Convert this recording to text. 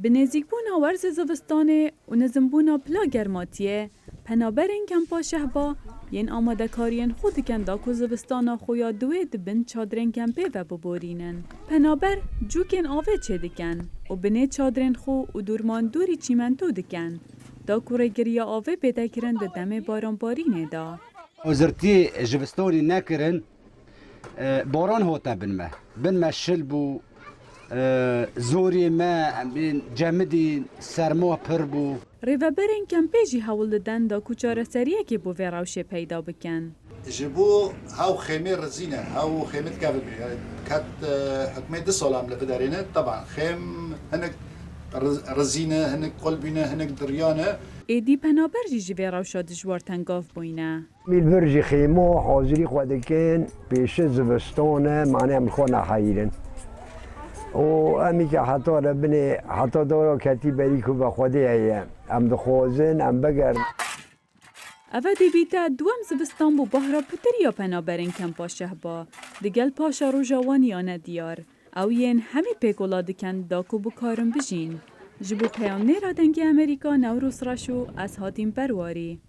بنزیکبونا ورز زستانه و نزمبونا پلا گرماتیه پەنابەرین کەمپا شەهبا یین ئامادە کاریین خود دکن دا کو زستانا خویا دوی دبن چادرین کەمپی و ببورینن. پەنابەر جوکین آوه چه دکن و بنه چادرین خو و دورمان دوری چیمنتو دکن دا کوره گریا آوه پیدا کرن ده دم بارانبارینه دا. وزرتی جبستانی نکرن باران هوتا بنمه شل بو زوری ما جمدی سرما پر بو. ریوبرین کەمپێژی هەوڵ دەدەن دا کوچارە سەریەکی بۆ vê ڕەوشێ پەیدا بکەن. ji bo haw xêmê rezîn e haw xêmê dikeve ket hikûmê 2 salam li biderêne teban xêm hinek rezîn e hinek qulbîn e hinek diryan e. êdî پەنابەر jî ji vê rewşa dijwar tengav bûyne. Mîlbir jî xêmo hazirî xwe dikin pêşê zivistane manê em xwe neheyîrin. و امی که حتی ربنی حتی دورا کتی بری که به خودی هیه ام دخوازن ام بگر اوه دیویتا دوام زبستان بو بحرا پتریا پەنابەرین کەمپا شەهبا دگل پاشا رو جوانیانه دیار او ین همی پیگولا دکن داکو بو کارم بجین جبو پیام نیرا دنگی امریکا نوروس راشو از هاتیم پرواری